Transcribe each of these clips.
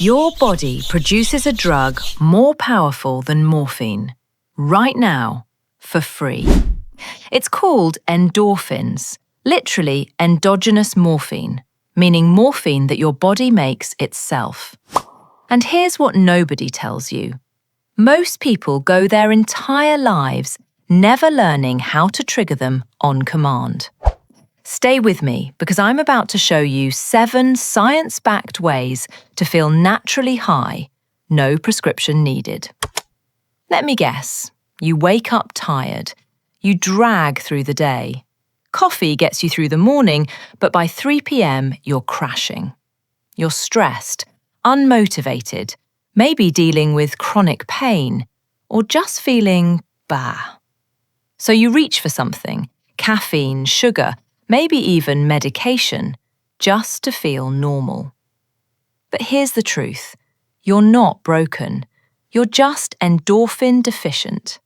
Your body produces a drug more powerful than morphine, right now, for free. It's called endorphins, literally endogenous morphine, meaning morphine that your body makes itself. And here's what nobody tells you. Most people go their entire lives never learning how to trigger them on command. Stay with me because I'm about to show you 7 science-backed ways to feel naturally high, no prescription needed. Let me guess. You wake up tired. You drag through the day. Coffee gets you through the morning, but by 3 p.m. you're crashing. You're stressed, unmotivated, maybe dealing with chronic pain, or just feeling bah. So you reach for something, caffeine, sugar, maybe even medication, just to feel normal. But here's the truth. You're not broken. You're just endorphin deficient.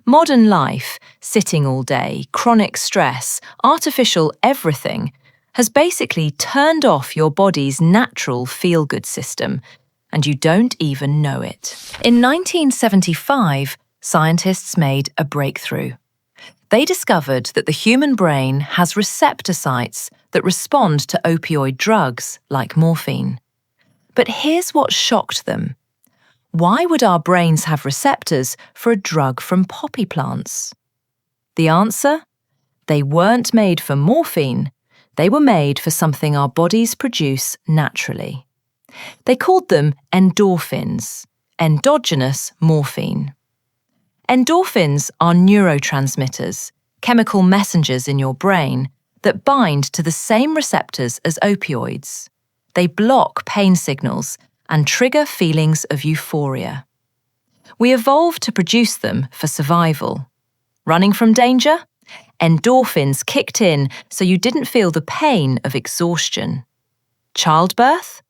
Modern life, sitting all day, chronic stress, artificial everything, has basically turned off your body's natural feel-good system, and you don't even know it. In 1975, scientists made a breakthrough. They discovered that the human brain has receptor sites that respond to opioid drugs like morphine. But here's what shocked them. Why would our brains have receptors for a drug from poppy plants? The answer? They weren't made for morphine. They were made for something our bodies produce naturally. They called them endorphins, endogenous morphine. Endorphins are neurotransmitters, chemical messengers in your brain that bind to the same receptors as opioids. They block pain signals and trigger feelings of euphoria. We evolved to produce them for survival. Running from danger? Endorphins kicked in so you didn't feel the pain of exhaustion. Childbirth?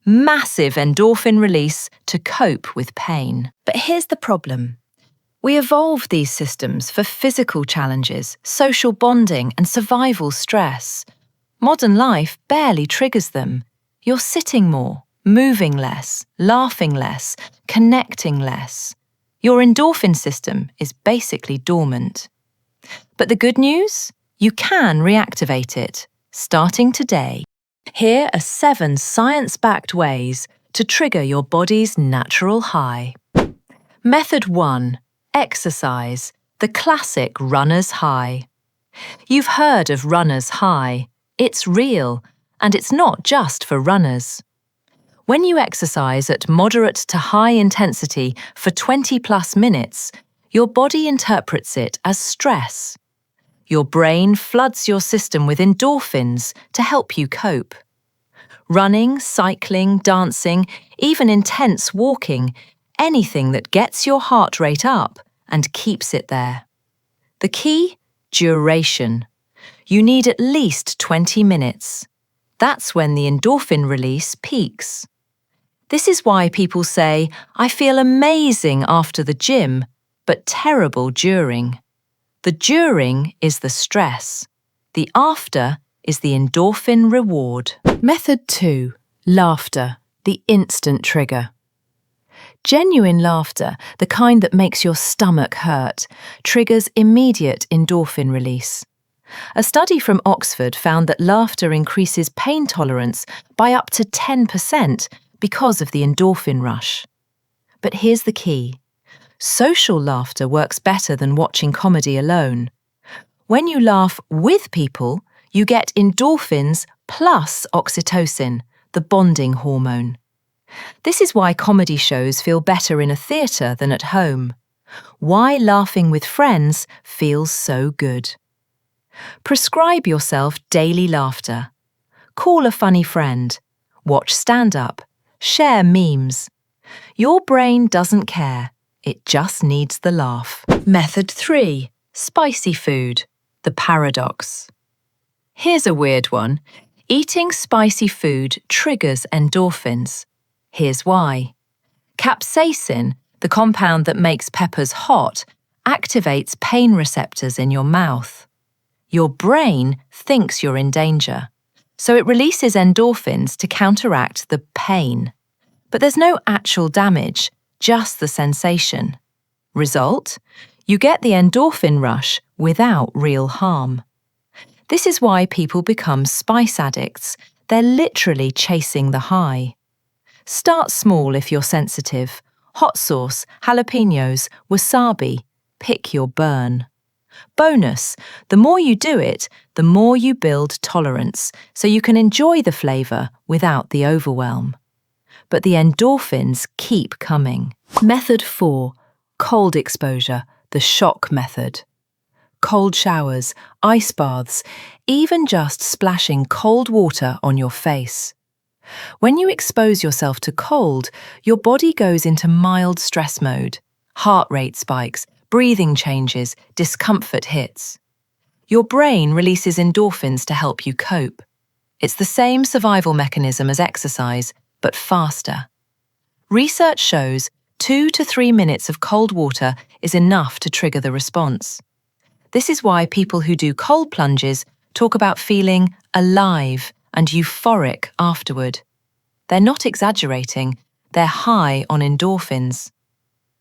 Massive endorphin release to cope with pain. But here's the problem. We evolved these systems for physical challenges, social bonding, and survival stress. Modern life barely triggers them. You're sitting more, moving less, laughing less, connecting less. Your endorphin system is basically dormant. But the good news? You can reactivate it, starting today. Here are 7 science-backed ways to trigger your body's natural high. Method 1. Exercise, the classic runner's high. You've heard of runner's high. It's real, and it's not just for runners. When you exercise at moderate to high intensity for 20+ minutes, your body interprets it as stress. Your brain floods your system with endorphins to help you cope. Running, cycling, dancing, even intense walking, anything that gets your heart rate up and keeps it there. The key? Duration. You need at least 20 minutes. That's when the endorphin release peaks. This is why people say, I feel amazing after the gym, but terrible during. The during is the stress. The after is the endorphin reward. Method 2. Laughter, the instant trigger. Genuine laughter, the kind that makes your stomach hurt, triggers immediate endorphin release. A study from Oxford found that laughter increases pain tolerance by up to 10% because of the endorphin rush. But here's the key. Social laughter works better than watching comedy alone. When you laugh with people, you get endorphins plus oxytocin, the bonding hormone. This is why comedy shows feel better in a theatre than at home. Why laughing with friends feels so good. Prescribe yourself daily laughter. Call a funny friend. Watch stand-up. Share memes. Your brain doesn't care. It just needs the laugh. Method 3. Spicy food. The paradox. Here's a weird one. Eating spicy food triggers endorphins. Here's why. Capsaicin, the compound that makes peppers hot, activates pain receptors in your mouth. Your brain thinks you're in danger, so it releases endorphins to counteract the pain. But there's no actual damage, just the sensation. Result? You get the endorphin rush without real harm. This is why people become spice addicts. They're literally chasing the high. Start small if you're sensitive. Hot sauce, jalapenos, wasabi. Pick your burn. Bonus, the more you do it, the more you build tolerance, so you can enjoy the flavour without the overwhelm. But the endorphins keep coming. Method 4. Cold exposure, the shock method. Cold showers, ice baths, even just splashing cold water on your face. When you expose yourself to cold, your body goes into mild stress mode. Heart rate spikes, breathing changes, discomfort hits. Your brain releases endorphins to help you cope. It's the same survival mechanism as exercise, but faster. Research shows 2 to 3 minutes of cold water is enough to trigger the response. This is why people who do cold plunges talk about feeling alive and euphoric afterward. They're not exaggerating, they're high on endorphins.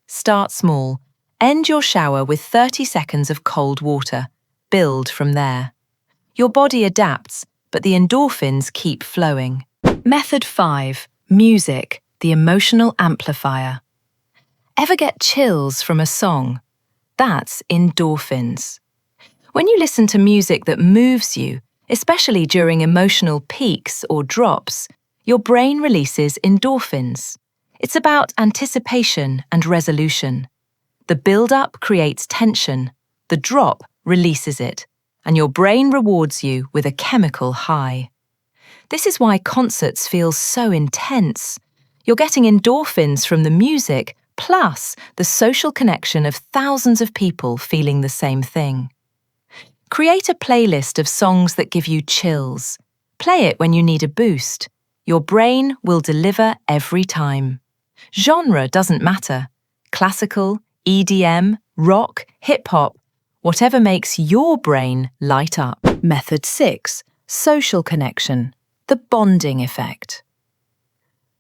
Start small. End your shower with 30 seconds of cold water. Build from there. Your body adapts, but the endorphins keep flowing. Method 5. Music, the emotional amplifier. Ever get chills from a song? That's endorphins. When you listen to music that moves you, especially during emotional peaks or drops, your brain releases endorphins. It's about anticipation and resolution. The build-up creates tension, the drop releases it, and your brain rewards you with a chemical high. This is why concerts feel so intense. You're getting endorphins from the music, plus the social connection of thousands of people feeling the same thing. Create a playlist of songs that give you chills. Play it when you need a boost. Your brain will deliver every time. Genre doesn't matter. Classical, EDM, rock, hip-hop, whatever makes your brain light up. Method 6. Social connection, the bonding effect.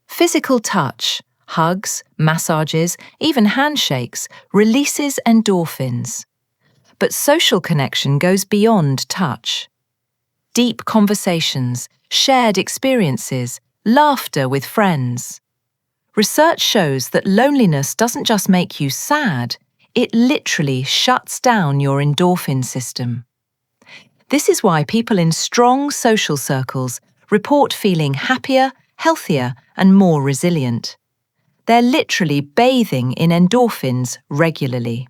Physical touch, hugs, massages, even handshakes, releases endorphins. But social connection goes beyond touch. Deep conversations, shared experiences, laughter with friends. Research shows that loneliness doesn't just make you sad, it literally shuts down your endorphin system. This is why people in strong social circles report feeling happier, healthier, and more resilient. They're literally bathing in endorphins regularly.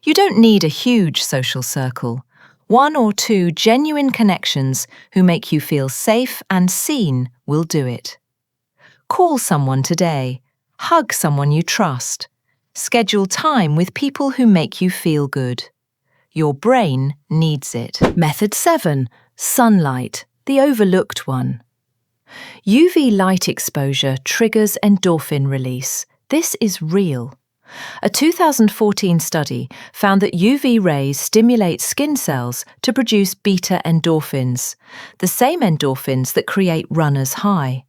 You don't need a huge social circle. 1 or 2 genuine connections who make you feel safe and seen will do it. Call someone today. Hug someone you trust. Schedule time with people who make you feel good. Your brain needs it. Method 7. Sunlight, the overlooked one. UV light exposure triggers endorphin release. This is real. A 2014 study found that UV rays stimulate skin cells to produce beta endorphins, the same endorphins that create runner's high.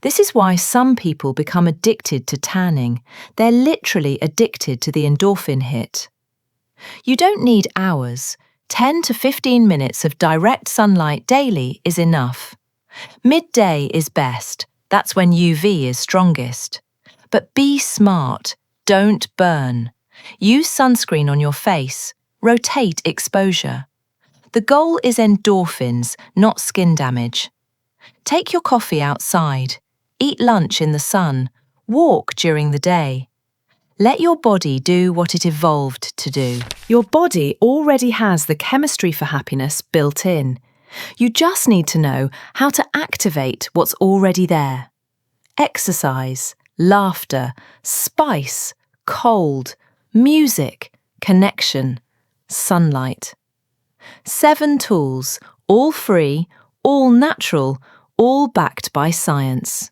This is why some people become addicted to tanning. They're literally addicted to the endorphin hit. You don't need hours. 10 to 15 minutes of direct sunlight daily is enough. Midday is best. That's when UV is strongest. But be smart. Don't burn. Use sunscreen on your face. Rotate exposure. The goal is endorphins, not skin damage. Take your coffee outside. Eat lunch in the sun. Walk during the day. Let your body do what it evolved to do. Your body already has the chemistry for happiness built in. You just need to know how to activate what's already there. Exercise, laughter, spice, cold, music, connection, sunlight. 7 tools, all free, all natural, all backed by science.